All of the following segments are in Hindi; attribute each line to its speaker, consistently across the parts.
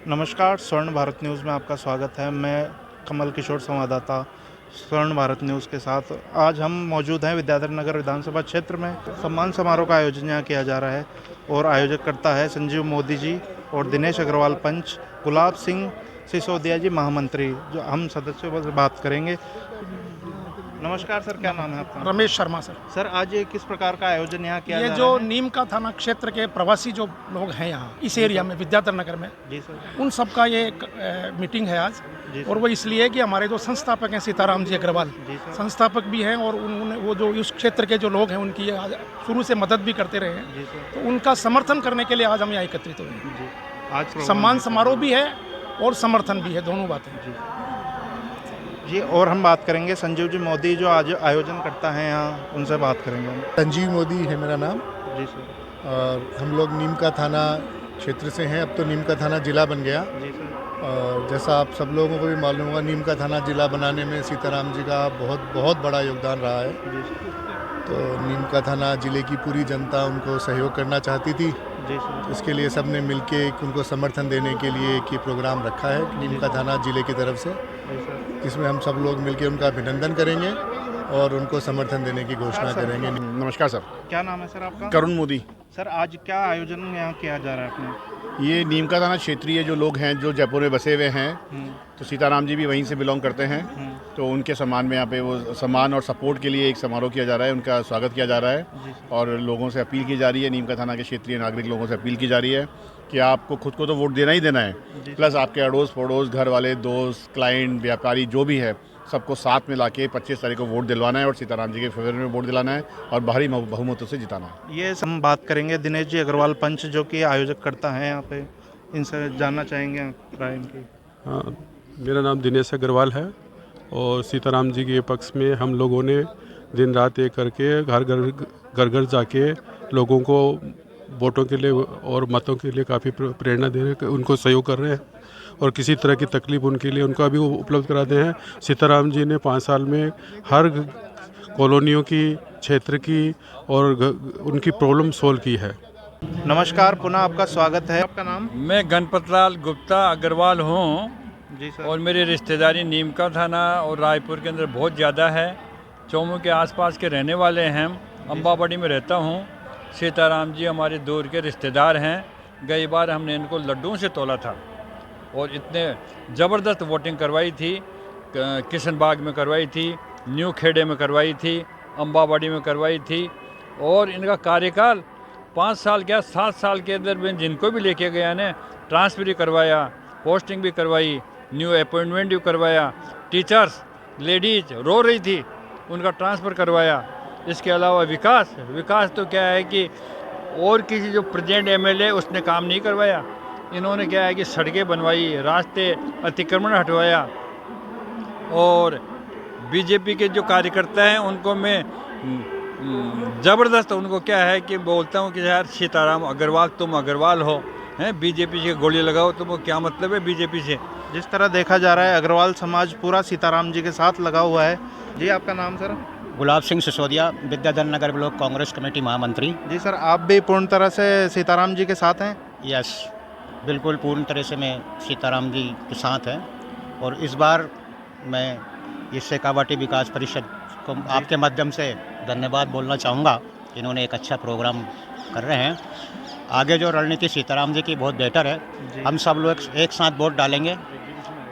Speaker 1: नमस्कार, स्वर्ण भारत न्यूज़ में आपका स्वागत है। मैं कमल किशोर, संवाददाता स्वर्ण भारत न्यूज़ के साथ। आज हम मौजूद हैं विद्याधर नगर विधानसभा क्षेत्र में। सम्मान समारोह का आयोजन यहाँ किया जा रहा है और आयोजक करता है संजीव मोदी जी और दिनेश अग्रवाल पंच, गुलाब सिंह सिसोदिया जी महामंत्री। जो हम सदस्यों से बात करेंगे। नमस्कार सर, क्या नाम है आपका?
Speaker 2: रमेश शर्मा सर।
Speaker 1: सर, आज ये किस प्रकार का आयोजन यहाँ किया
Speaker 2: ये
Speaker 1: जा
Speaker 2: जो
Speaker 1: रहा है?
Speaker 2: नीम का थाना क्षेत्र के प्रवासी जो लोग हैं यहाँ इस एरिया में विद्याधर नगर में,
Speaker 1: जी सर।
Speaker 2: उन सब का ये एक मीटिंग है आज।
Speaker 1: जी सर।
Speaker 2: और वो इसलिए कि हमारे जो संस्थापक हैं सीताराम जी अग्रवाल,
Speaker 1: जी सर।
Speaker 2: संस्थापक भी हैं और उन्होंने वो जो उस क्षेत्र के जो लोग हैं उनकी आज शुरू से मदद भी करते रहे हैं,
Speaker 1: जी सर।
Speaker 2: तो उनका समर्थन करने के लिए आज हम यहाँ एकत्रित हुए हैं।
Speaker 1: जी, आज प्रोग्राम
Speaker 2: सम्मान
Speaker 1: है।
Speaker 2: समारोह भी है और समर्थन भी है, दोनों बातें।
Speaker 1: जी, और हम बात करेंगे संजीव जी मोदी जो आज आयोजन करता है यहाँ, उनसे बात करेंगे हम।
Speaker 3: संजीव मोदी है मेरा नाम।
Speaker 1: जी सर।
Speaker 3: और हम लोग नीम का थाना क्षेत्र से हैं। अब तो नीम का थाना जिला बन गया।
Speaker 1: जी सर।
Speaker 3: और जैसा आप सब लोगों को भी मालूम होगा, नीम का थाना जिला बनाने में सीताराम जी का बहुत बड़ा योगदान रहा है।
Speaker 1: जी सर।
Speaker 3: तो नीम का थाना जिले की पूरी जनता उनको सहयोग करना चाहती थी।
Speaker 1: जी सर।
Speaker 3: इसके लिए सबने मिलके उनको समर्थन देने के लिए एक ये प्रोग्राम रखा है नीम का थाना जिले की तरफ से,
Speaker 1: जी सर।
Speaker 3: जिसमें हम सब लोग मिलके उनका अभिनंदन करेंगे और उनको समर्थन देने की घोषणा करेंगे।
Speaker 4: नमस्कार सर,
Speaker 1: क्या नाम है सर आपका?
Speaker 4: करुण मोदी।
Speaker 1: सर, आज क्या आयोजन यहाँ किया जा रहा है अपने?
Speaker 4: ये नीम का थाना क्षेत्रीय जो लोग हैं जो जयपुर में बसे हुए हैं, तो सीताराम जी भी वहीं से बिलोंग करते हैं, तो उनके सम्मान में यहाँ पे वो सम्मान और सपोर्ट के लिए एक समारोह किया जा रहा है, उनका स्वागत किया जा रहा है। और लोगों से अपील की जा रही है, नीम का थाना के क्षेत्रीय नागरिक लोगों से अपील की जा रही है कि आपको खुद को तो वोट देना ही देना है, प्लस आपके अड़ोस पड़ोस, घर वाले, दोस्त, क्लाइंट, व्यापारी जो भी है, सबको साथ में लाके 25 तारीख को वोट दिलवाना है और सीताराम जी के फेवर में वोट दिलाना है और भारी बहुमतों से जिताना है।
Speaker 1: ये हम बात करेंगे दिनेश जी अग्रवाल पंच, जो कि आयोजक करता है यहाँ पे। इनसे जानना चाहेंगे राय इनकी।
Speaker 5: हाँ, मेरा नाम दिनेश अग्रवाल है और सीताराम जी के पक्ष में हम लोगों ने दिन रात एक करके घर घर जाके लोगों को वोटों के लिए और मतों के लिए काफ़ी प्रेरणा दे रहे हैं, उनको सहयोग कर रहे हैं और किसी तरह की तकलीफ उनके लिए उनका भी उपलब्ध कराते हैं। सीताराम जी ने 5 साल में हर कॉलोनियों की, क्षेत्र की और उनकी प्रॉब्लम सोल्व की है।
Speaker 1: नमस्कार, पुनः आपका स्वागत है। आपका नाम?
Speaker 6: मैं गणपतलाल गुप्ता अग्रवाल हूँ।
Speaker 1: जी सर।
Speaker 6: और मेरी रिश्तेदारी नीम का थाना और रायपुर के अंदर बहुत ज़्यादा है। चौमू के आसपास के रहने वाले हैं हम। अम्बाबड़ी में रहता हूँ। सीताराम जी हमारे दूर के रिश्तेदार हैं। गई बार हमने इनको लड्डुओं से तोला था और इतने ज़बरदस्त वोटिंग करवाई थी। किशन बाग में करवाई थी, न्यू खेड़े में करवाई थी, अम्बाबड़ी में करवाई थी। और इनका कार्यकाल 5 साल क्या 7 साल के अंदर में जिनको भी लेके गया ने ट्रांसफर भी करवाया, पोस्टिंग भी करवाई, न्यू अपॉइंटमेंट भी करवाया। टीचर्स, लेडीज रो रही थी, उनका ट्रांसफ़र करवाया। इसके अलावा विकास तो क्या है कि और किसी जो प्रेजेंट एमएलए उसने काम नहीं करवाया। इन्होंने क्या है कि सड़कें बनवाई, रास्ते अतिक्रमण हटवाया। और बीजेपी के जो कार्यकर्ता हैं उनको मैं ज़बरदस्त उनको क्या है कि बोलता हूँ कि यार सीताराम अग्रवाल तुम अग्रवाल हो, हैं बीजेपी से गोली लगाओ, तुमको क्या मतलब है बीजेपी से।
Speaker 1: जिस तरह देखा जा रहा है अग्रवाल समाज पूरा सीताराम जी के साथ लगा हुआ है। जी, आपका नाम sir?
Speaker 7: Gulab Singh Sisodia, Vidyadhar Nagar block Congress committee महामंत्री।
Speaker 1: जी सर, आप भी पूर्ण तरह से सीताराम जी के साथ हैं?
Speaker 7: यस, बिल्कुल पूर्ण तरह से मैं सीताराम जी के साथ हैं। और इस बार मैं इस शेखावाटी विकास परिषद को आपके माध्यम से धन्यवाद बोलना चाहूँगा। इन्होंने एक अच्छा प्रोग्राम कर रहे हैं। आगे जो रणनीति सीताराम जी की बहुत बेहतर है। हम सब लोग एक साथ वोट डालेंगे।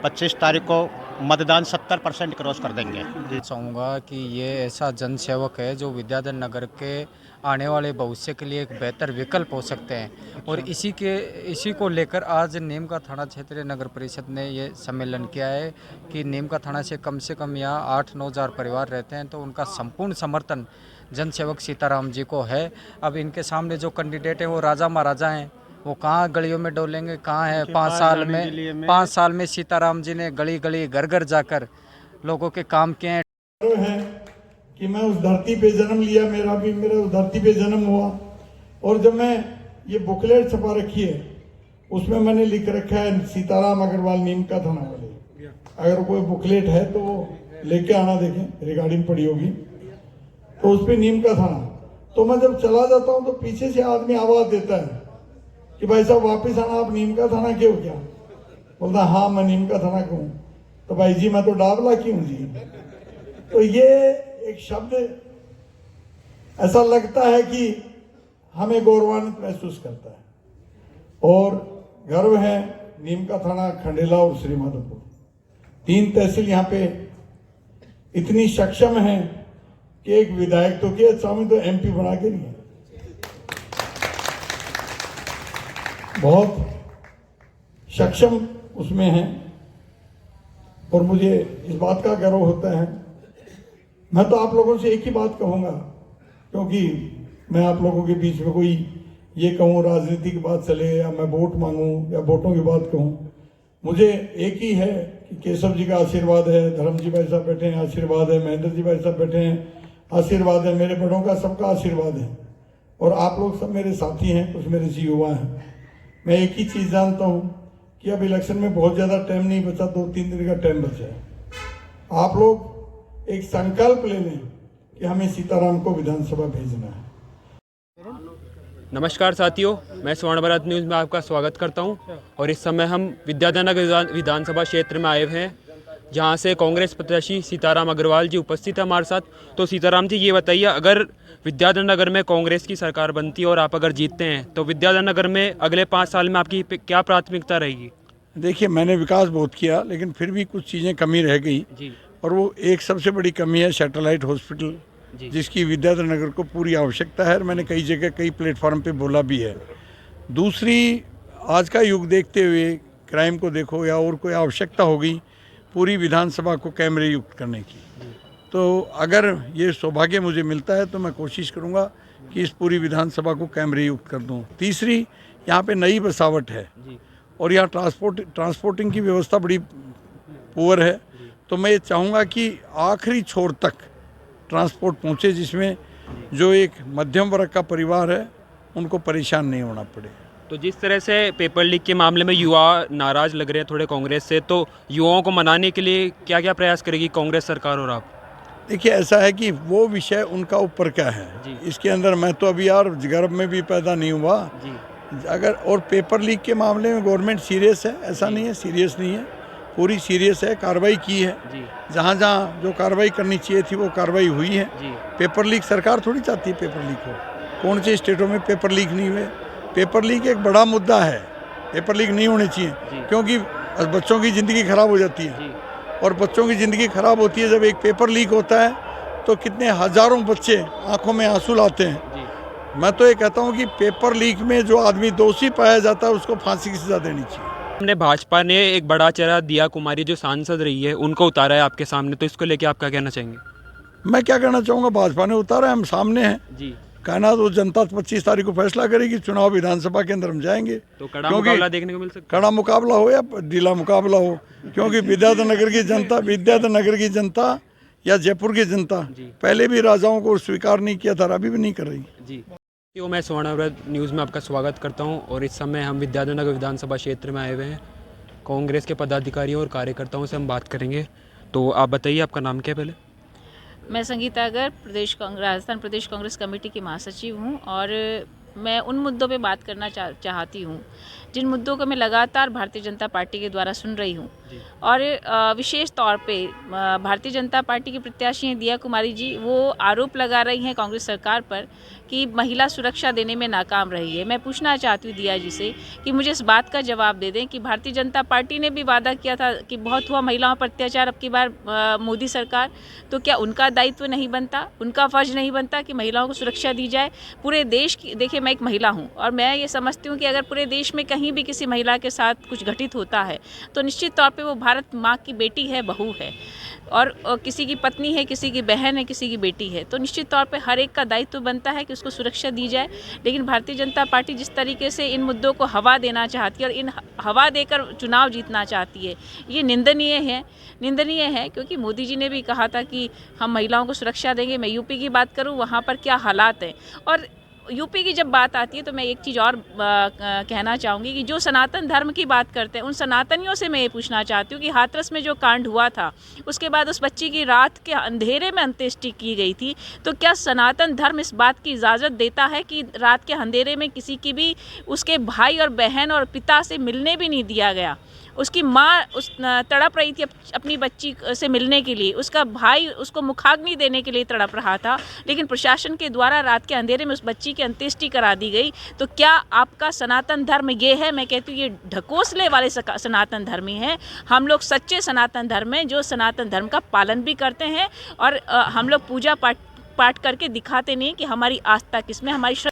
Speaker 7: 25 तारीख को मतदान 70% क्रॉस कर देंगे।
Speaker 8: चाहूँगा कि ये ऐसा जनसेवक है जो विद्याधर नगर के आने वाले भविष्य के लिए एक बेहतर विकल्प हो सकते हैं। और इसी को लेकर आज नीम का थाना क्षेत्रीय नगर परिषद ने ये सम्मेलन किया है कि नीम का थाना से कम यहाँ 8-9 हज़ार परिवार रहते हैं, तो उनका संपूर्ण समर्थन जनसेवक सीताराम जी को है। अब इनके सामने जो कैंडिडेट है वो राजा महाराजा हैं, वो कहाँ गलियों में डोलेंगे, कहाँ है। 5 साल में सीताराम जी ने गली गली घर घर जाकर लोगों के काम किए हैं।
Speaker 9: कि मैं उस धरती पे जन्म लिया, मेरा उस धरती पे जन्म हुआ। और जब मैं ये बुकलेट छपा रखी है उसमें मैंने लिख रखा है सीताराम अग्रवाल नीम का थाना वाले। अगर कोई बुकलेट है तो लेके आना, देखें रिगार्डिंग पड़ी होगी तो उस पर नीम का थाना। तो मैं जब चला जाता हूँ तो पीछे से आदमी आवाज देता है कि भाई साहब वापिस आना, आप नीम का थाना क्यों क्या। बोलता हाँ मैं नीम का थाना का हूँ। तो भाई जी मैं तो डाबला की हूँ जी। तो ये एक शब्द ऐसा लगता है कि हमें गौरवान्वित महसूस करता है और गर्व है। नीम का थाना, खंडेला और श्रीमाधोपुर 3 तहसील यहाँ पे इतनी सक्षम है कि एक विधायक तो किया, स्वामी तो MP बना के नहीं है। बहुत सक्षम उसमें है और मुझे इस बात का गर्व होता है। मैं तो आप लोगों से एक ही बात कहूँगा, क्योंकि मैं आप लोगों के बीच में कोई ये कहूँ राजनीति की बात चले या मैं वोट मांगूँ या वोटों की बात कहूँ, मुझे एक ही है कि केशव जी का आशीर्वाद है, धर्म जी भाई साहब बैठे हैं आशीर्वाद है, महेंद्र जी भाई साहब बैठे हैं आशीर्वाद है, मेरे बड़ों का सबका आशीर्वाद है और आप लोग सब मेरे साथी हैं, कुछ मेरे से युवा हैं। मैं एक ही चीज़ जानता हूँ कि अब इलेक्शन में बहुत ज़्यादा टाइम नहीं बचा, 2-3 दिन का टाइम बचा है। आप लोग एक संकल्प ले लें कि हमें सीताराम को विधानसभा भेजना है।
Speaker 10: नमस्कार साथियों, मैं स्वर्ण भारत न्यूज़ में आपका स्वागत करता हूं और इस समय हम विद्याधर विधानसभा क्षेत्र में आए हुए हैं, जहां से कांग्रेस प्रत्याशी सीताराम अग्रवाल जी उपस्थित है हमारे साथ। तो सीताराम जी ये बताइए, अगर विद्याधर नगर में कांग्रेस की सरकार बनती है और आप अगर जीतते हैं तो विद्याधर नगर में अगले 5 साल में आपकी क्या प्राथमिकता रहेगी?
Speaker 9: देखिए, मैंने विकास बहुत किया लेकिन फिर भी कुछ चीज़ें कमी रह गई
Speaker 10: जी।
Speaker 9: और वो एक सबसे बड़ी कमी है सैटेलाइट हॉस्पिटल, जिसकी विद्याधर नगर को पूरी आवश्यकता है और मैंने कई जगह कई प्लेटफॉर्म पे बोला भी है। दूसरी, आज का युग देखते हुए क्राइम को देखो या और कोई आवश्यकता होगी पूरी विधानसभा को कैमरे युक्त करने की, तो अगर ये सौभाग्य मुझे मिलता है तो मैं कोशिश करूँगा कि इस पूरी विधानसभा को कैमरे युक्त कर दूँ। तीसरी, यहाँ पे नई बसावट है और यहाँ ट्रांसपोर्टिंग की व्यवस्था बड़ी पुअर है, तो मैं ये चाहूँगा कि आखिरी छोर तक ट्रांसपोर्ट पहुँचे, जिसमें जो एक मध्यम वर्ग का परिवार है उनको परेशान नहीं होना पड़े।
Speaker 10: तो जिस तरह से पेपर लीक के मामले में युवा नाराज लग रहे हैं थोड़े कांग्रेस से, तो युवाओं को मनाने के लिए क्या क्या प्रयास करेगी कांग्रेस सरकार और आप?
Speaker 9: देखिए, ऐसा है कि वो विषय उनका ऊपर का है, इसके अंदर मैं तो अभी यार गर्भ में भी पैदा नहीं हुआ जी। अगर और पेपर लीक के मामले में गवर्नमेंट सीरियस है, ऐसा नहीं है सीरियस नहीं है, पूरी सीरियस है, कार्रवाई की है। जहाँ जहाँ जो कार्रवाई करनी चाहिए थी वो कार्रवाई हुई है। पेपर लीक सरकार थोड़ी चाहती है पेपर लीक हो, कौन से स्टेटों में पेपर लीक नहीं हुए। पेपर लीक एक बड़ा मुद्दा है, पेपर लीक नहीं होने चाहिए क्योंकि बच्चों की ज़िंदगी खराब हो जाती है और बच्चों की ज़िंदगी खराब होती है जब एक पेपर लीक होता है तो कितने हज़ारों बच्चे आंखों में आंसू लाते हैं। मैं तो ये कहता हूँ कि पेपर लीक में जो आदमी दोषी पाया जाता है उसको फांसी की सज़ा देनी चाहिए।
Speaker 10: हमने भाजपा ने एक बड़ा चेहरा दिया कुमारी जो सांसद रही है उनको उतारा है आपके सामने, तो इसको लेके आप क्या कहना चाहेंगे?
Speaker 9: मैं क्या कहना चाहूँगा, भाजपा ने उतारा है, हम सामने हैं जी। कहना तो जनता 25 तारीख को फैसला करेगी, चुनाव विधानसभा के अंदर हम जाएंगे,
Speaker 10: तो कड़ा मुकाबला देखने को मिल सकता है।
Speaker 9: कड़ा मुकाबला हो या ढीला मुकाबला हो, क्योंकि विद्याधर नगर की जनता या जयपुर की जनता पहले भी राजाओं को स्वीकार नहीं किया था, अभी भी नहीं कर रही
Speaker 10: जी। तो मैं स्वर्ण भारत न्यूज़ में आपका स्वागत करता हूं और इस समय हम विद्याधर नगर विधानसभा क्षेत्र में आए हुए हैं। कांग्रेस के पदाधिकारियों और कार्यकर्ताओं से हम बात करेंगे। तो आप बताइए, आपका नाम क्या है पहले?
Speaker 11: मैं संगीता अगर राजस्थान प्रदेश कांग्रेस कमेटी की महासचिव हूं और मैं उन मुद्दों पे बात करना चाहती हूं जिन मुद्दों को मैं लगातार भारतीय जनता पार्टी के द्वारा सुन रही हूं और विशेष तौर पे भारतीय जनता पार्टी की प्रत्याशी हैं दिया कुमारी जी, वो आरोप लगा रही हैं कांग्रेस सरकार पर कि महिला सुरक्षा देने में नाकाम रही है। मैं पूछना चाहती हूँ दिया जी से कि मुझे इस बात का जवाब दे दें कि भारतीय जनता पार्टी ने भी वादा किया था कि बहुत हुआ महिलाओं पर अत्याचार अब की बार मोदी सरकार, तो क्या उनका दायित्व नहीं बनता, उनका फर्ज नहीं बनता कि महिलाओं को सुरक्षा दी जाए? पूरे देश की, देखिए मैं एक महिला हूँ और मैं ये समझती हूँ कि अगर पूरे देश में कहीं भी किसी महिला के साथ कुछ घटित होता है तो निश्चित तौर पे वो भारत माँ की बेटी है, बहू है और किसी की पत्नी है, किसी की बहन है, किसी की बेटी है, तो निश्चित तौर पे हर एक का दायित्व बनता है कि उसको सुरक्षा दी जाए। लेकिन भारतीय जनता पार्टी जिस तरीके से इन मुद्दों को हवा देना चाहती है और इन हवा देकर चुनाव जीतना चाहती है, ये निंदनीय है क्योंकि मोदी जी ने भी कहा था कि हम महिलाओं को सुरक्षा देंगे। मैं यूपी की बात करूँ, वहाँ पर क्या हालात हैं, और यूपी की जब बात आती है तो मैं एक चीज़ और कहना चाहूँगी कि जो सनातन धर्म की बात करते हैं उन सनातनियों से मैं ये पूछना चाहती हूँ कि हाथरस में जो कांड हुआ था उसके बाद उस बच्ची की रात के अंधेरे में अंत्येष्टि की गई थी, तो क्या सनातन धर्म इस बात की इजाज़त देता है कि रात के अंधेरे में किसी की भी उसके भाई और बहन और पिता से मिलने भी नहीं दिया गया? उसकी माँ उस तड़प रही थी अपनी बच्ची से मिलने के लिए, उसका भाई उसको मुखाग्नि देने के लिए तड़प रहा था, लेकिन प्रशासन के द्वारा रात के अंधेरे में उस बच्ची की अंत्येष्टि करा दी गई। तो क्या आपका सनातन धर्म ये है? मैं कहती हूँ ये ढकोसले वाले सनातन धर्मी हैं। हम लोग सच्चे सनातन धर्म हैं जो सनातन धर्म का पालन भी करते हैं, और हम लोग पूजा पाठ करके दिखाते नहीं कि हमारी आस्था किसमें, हमारी